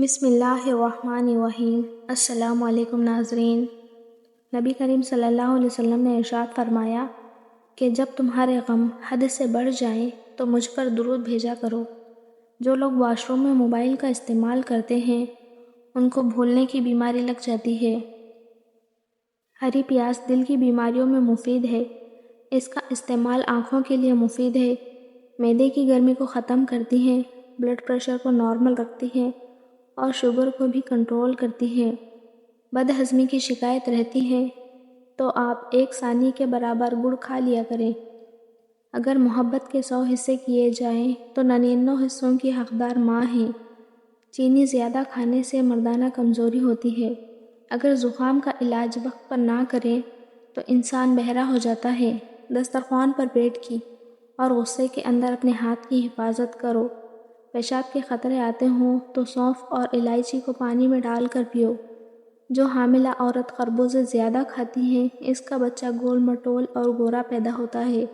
بسم اللہ الرحمن الرحیم۔ السلام علیکم ناظرین۔ نبی کریم صلی اللہ علیہ وسلم نے ارشاد فرمایا کہ جب تمہارے غم حد سے بڑھ جائیں تو مجھ پر درود بھیجا کرو۔ جو لوگ واش روم میں موبائل کا استعمال کرتے ہیں ان کو بھولنے کی بیماری لگ جاتی ہے۔ ہری پیاز دل کی بیماریوں میں مفید ہے۔ اس کا استعمال آنکھوں کے لیے مفید ہے، معدے کی گرمی کو ختم کرتی ہے، بلڈ پریشر کو نارمل رکھتی ہے اور شوگر کو بھی کنٹرول کرتی ہے۔ بد ہضمی کی شکایت رہتی ہے تو آپ 1 ثانی کے برابر گڑ کھا لیا کریں۔ اگر محبت کے 100 حصے کیے جائیں تو 99 حصوں کی حقدار ماں ہے۔ چینی زیادہ کھانے سے مردانہ کمزوری ہوتی ہے۔ اگر زکام کا علاج وقت پر نہ کریں تو انسان بہرا ہو جاتا ہے۔ دسترخوان پر پیٹ کی اور غصے کے اندر اپنے ہاتھ کی حفاظت کرو۔ پیشاب کے خطرے آتے ہوں تو سونف اور الائچی کو پانی میں ڈال کر پیو۔ جو حاملہ عورت خربوزے زیادہ کھاتی ہیں اس کا بچہ گول مٹول اور گورا پیدا ہوتا ہے۔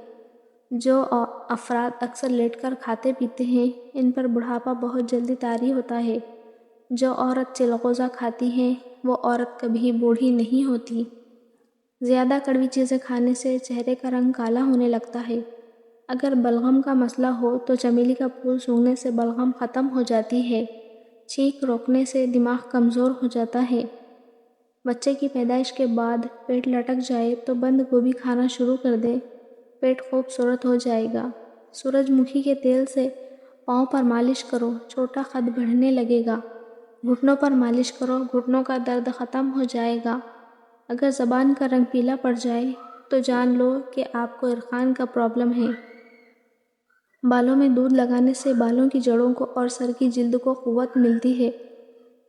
جو افراد اکثر لیٹ کر کھاتے پیتے ہیں ان پر بڑھاپا بہت جلدی طاری ہوتا ہے۔ جو عورت چلغوزہ کھاتی ہے وہ عورت کبھی بوڑھی نہیں ہوتی۔ زیادہ کڑوی چیزیں کھانے سے چہرے کا رنگ کالا ہونے لگتا ہے۔ اگر بلغم کا مسئلہ ہو تو چمیلی کا پھول سونگھنے سے بلغم ختم ہو جاتی ہے۔ چھینک روکنے سے دماغ کمزور ہو جاتا ہے۔ بچے کی پیدائش کے بعد پیٹ لٹک جائے تو بند گوبھی کھانا شروع کر دے، پیٹ خوبصورت ہو جائے گا۔ سورج مکھی کے تیل سے پاؤں پر مالش کرو، چھوٹا قد بڑھنے لگے گا۔ گھٹنوں پر مالش کرو، گھٹنوں کا درد ختم ہو جائے گا۔ اگر زبان کا رنگ پیلا پڑ جائے تو جان لو کہ آپ کو عرقان کا پرابلم ہے۔ بالوں میں دودھ لگانے سے بالوں کی جڑوں کو اور سر کی جلد کو قوت ملتی ہے۔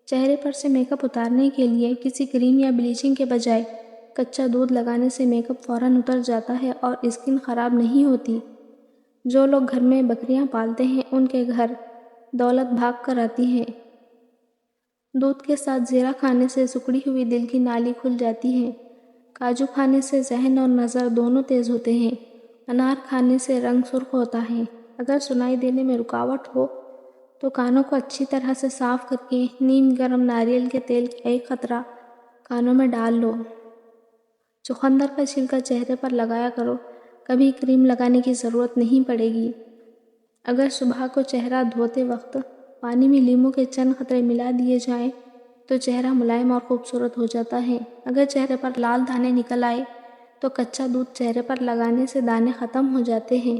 چہرے پر سے میک اپ اتارنے کے لیے کسی کریم یا بلیچنگ کے بجائے کچا دودھ لگانے سے میک اپ فوراً اتر جاتا ہے اور اسکن خراب نہیں ہوتی۔ جو لوگ گھر میں بکریاں پالتے ہیں ان کے گھر دولت بھاگ کر آتی ہے۔ دودھ کے ساتھ زیرہ کھانے سے سکڑی ہوئی دل کی نالی کھل جاتی ہے۔ کاجو کھانے سے ذہن اور نظر دونوں تیز ہوتے ہیں۔ انار کھانے سے رنگ سرخ ہوتا ہے۔ اگر سنائی دینے میں رکاوٹ ہو تو کانوں کو اچھی طرح سے صاف کر کے نیم گرم ناریل کے تیل کا 1 قطرہ کانوں میں ڈال لو۔ چقندر کا چھلکا چہرے پر لگایا کرو، کبھی کریم لگانے کی ضرورت نہیں پڑے گی۔ اگر صبح کو چہرہ دھوتے وقت پانی میں لیموں کے چند قطرے ملا دیے جائیں تو چہرہ ملائم اور خوبصورت ہو جاتا ہے۔ اگر چہرے پر لال دانے نکل آئے تو کچا دودھ چہرے پر لگانے سے دانے ختم ہو جاتے ہیں۔